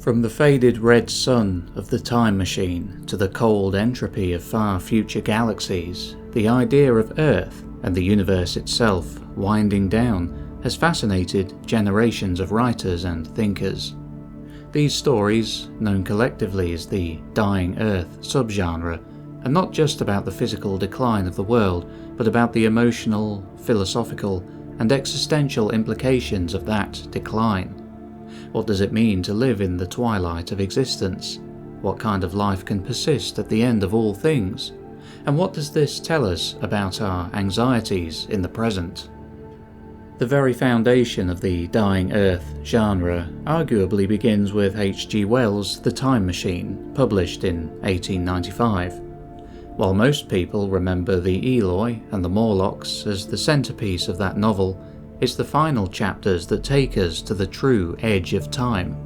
From the faded red sun of the time machine to the cold entropy of far future galaxies, the idea of Earth and the universe itself winding down has fascinated generations of writers and thinkers. These stories, known collectively as the Dying Earth subgenre, are not just about the physical decline of the world, but about the emotional, philosophical, and existential implications of that decline. What does it mean to live in the twilight of existence? What kind of life can persist at the end of all things? And what does this tell us about our anxieties in the present? The very foundation of the Dying Earth genre arguably begins with H.G. Wells' The Time Machine, published in 1895. While most people remember the Eloi and the Morlocks as the centerpiece of that novel, it's the final chapters that take us to the true edge of time.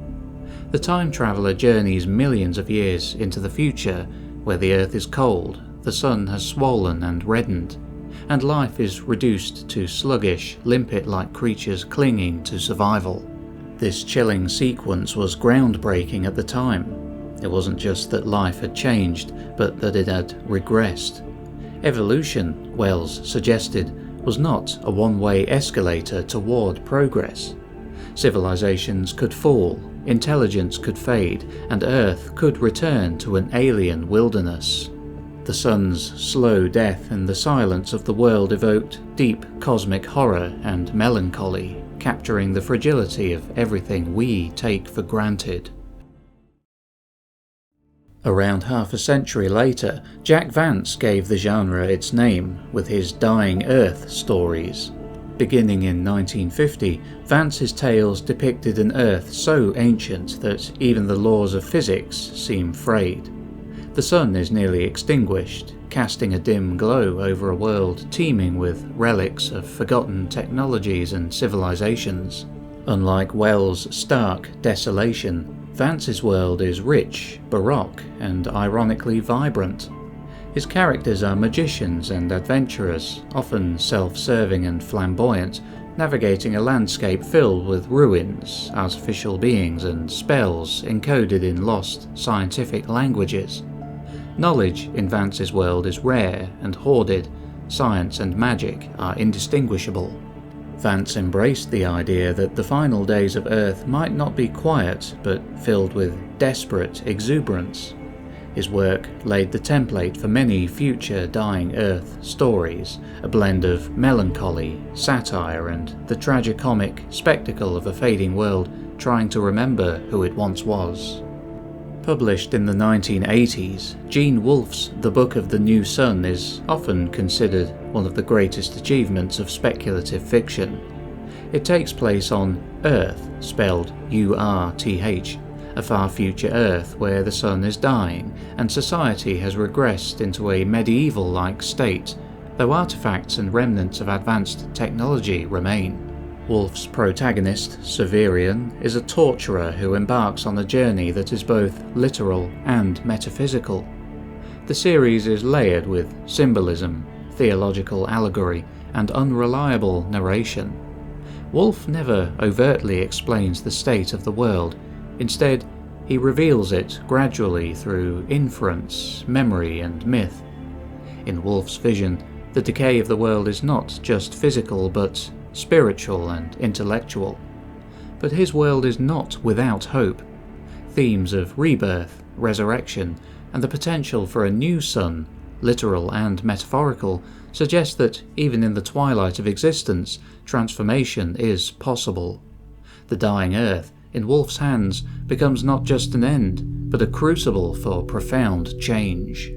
The time traveller journeys millions of years into the future, where the Earth is cold, the sun has swollen and reddened, and life is reduced to sluggish, limpet-like creatures clinging to survival. This chilling sequence was groundbreaking at the time. It wasn't just that life had changed, but that it had regressed. Evolution, Wells suggested, was not a one-way escalator toward progress. Civilizations could fall, intelligence could fade, and Earth could return to an alien wilderness. The sun's slow death and the silence of the world evoked deep cosmic horror and melancholy, capturing the fragility of everything we take for granted. Around half a century later, Jack Vance gave the genre its name with his Dying Earth stories. Beginning in 1950, Vance's tales depicted an Earth so ancient that even the laws of physics seem frayed. The sun is nearly extinguished, casting a dim glow over a world teeming with relics of forgotten technologies and civilizations. Unlike Wells' stark desolation, Vance's world is rich, baroque, and ironically vibrant. His characters are magicians and adventurers, often self-serving and flamboyant, navigating a landscape filled with ruins, artificial beings, and spells encoded in lost scientific languages. Knowledge in Vance's world is rare and hoarded. Science and magic are indistinguishable. Vance embraced the idea that the final days of Earth might not be quiet, but filled with desperate exuberance. His work laid the template for many future Dying Earth stories, a blend of melancholy, satire, and the tragicomic spectacle of a fading world trying to remember who it once was. Published in the 1980s, Gene Wolfe's The Book of the New Sun is often considered one of the greatest achievements of speculative fiction. It takes place on Earth, spelled U-R-T-H, a far future Earth where the sun is dying and society has regressed into a medieval-like state, though artifacts and remnants of advanced technology remain. Wolfe's protagonist, Severian, is a torturer who embarks on a journey that is both literal and metaphysical. The series is layered with symbolism, theological allegory, and unreliable narration. Wolfe never overtly explains the state of the world. Instead, he reveals it gradually through inference, memory, and myth. In Wolfe's vision, the decay of the world is not just physical but spiritual and intellectual. But his world is not without hope. Themes of rebirth, resurrection, and the potential for a new sun, literal and metaphorical, suggest that even in the twilight of existence, transformation is possible. The dying Earth, in Wolfe's hands, becomes not just an end, but a crucible for profound change.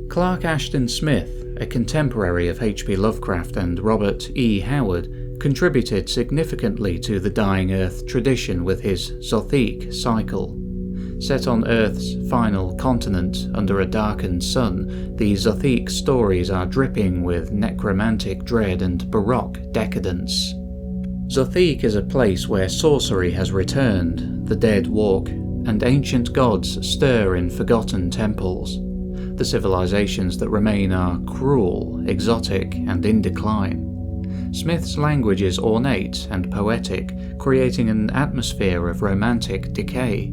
Clark Ashton Smith, a contemporary of H.P. Lovecraft and Robert E. Howard, contributed significantly to the Dying Earth tradition with his Zothique cycle. Set on Earth's final continent under a darkened sun, the Zothique stories are dripping with necromantic dread and baroque decadence. Zothique is a place where sorcery has returned, the dead walk, and ancient gods stir in forgotten temples. The civilizations that remain are cruel, exotic, and in decline. Smith's language is ornate and poetic, creating an atmosphere of romantic decay.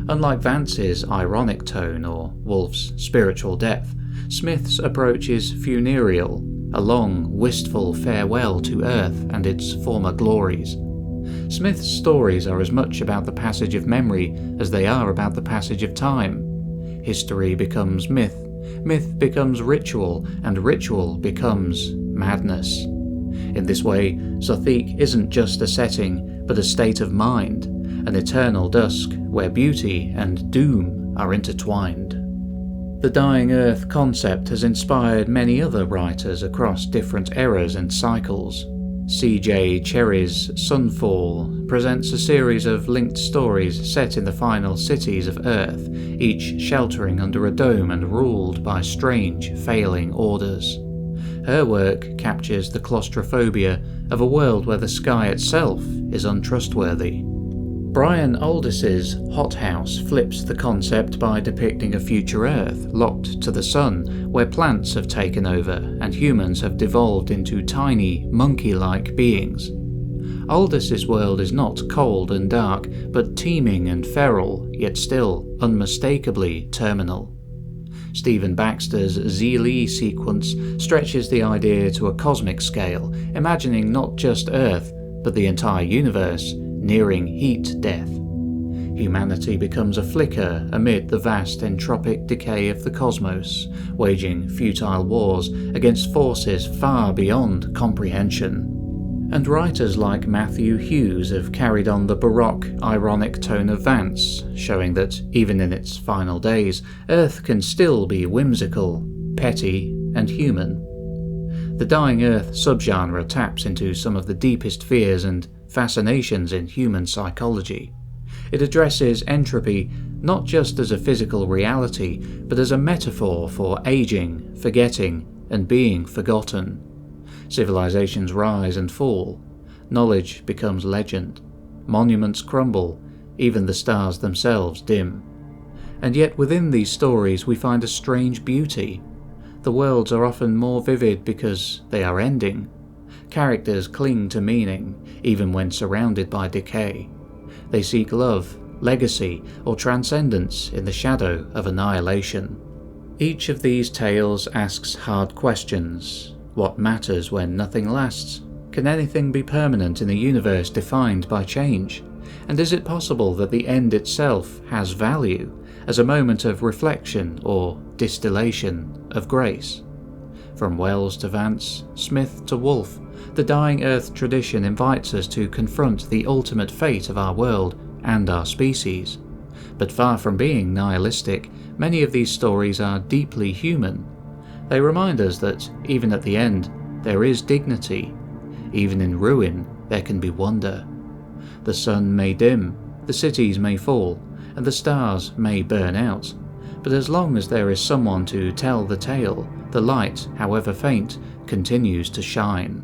Unlike Vance's ironic tone or Wolfe's spiritual depth, Smith's approach is funereal, a long, wistful farewell to Earth and its former glories. Smith's stories are as much about the passage of memory as they are about the passage of time. History becomes myth, myth becomes ritual, and ritual becomes madness. In this way, Zothique isn't just a setting, but a state of mind, an eternal dusk where beauty and doom are intertwined. The dying Earth concept has inspired many other writers across different eras and cycles. C.J. Cherryh's Sunfall presents a series of linked stories set in the final cities of Earth, each sheltering under a dome and ruled by strange, failing orders. Her work captures the claustrophobia of a world where the sky itself is untrustworthy. Brian Aldiss's Hothouse flips the concept by depicting a future Earth locked to the sun, where plants have taken over and humans have devolved into tiny, monkey-like beings. Aldiss's world is not cold and dark, but teeming and feral, yet still unmistakably terminal. Stephen Baxter's Zothique sequence stretches the idea to a cosmic scale, imagining not just Earth, but the entire universe, nearing heat death. Humanity becomes a flicker amid the vast entropic decay of the cosmos, waging futile wars against forces far beyond comprehension. And writers like Matthew Hughes have carried on the baroque, ironic tone of Vance, showing that, even in its final days, Earth can still be whimsical, petty, and human. The dying Earth subgenre taps into some of the deepest fears and fascinations in human psychology. It addresses entropy not just as a physical reality, but as a metaphor for aging, forgetting, and being forgotten. Civilizations rise and fall. Knowledge becomes legend. Monuments crumble. Even the stars themselves dim. And yet within these stories we find a strange beauty. The worlds are often more vivid because they are ending. Characters cling to meaning, even when surrounded by decay. They seek love, legacy, or transcendence in the shadow of annihilation. Each of these tales asks hard questions. What matters when nothing lasts? Can anything be permanent in a universe defined by change? And is it possible that the end itself has value, as a moment of reflection or distillation of grace? From Wells to Vance, Smith to Wolfe, the dying Earth tradition invites us to confront the ultimate fate of our world and our species. But far from being nihilistic, many of these stories are deeply human. They remind us that, even at the end, there is dignity. Even in ruin, there can be wonder. The sun may dim, the cities may fall, and the stars may burn out. But as long as there is someone to tell the tale, the light, however faint, continues to shine.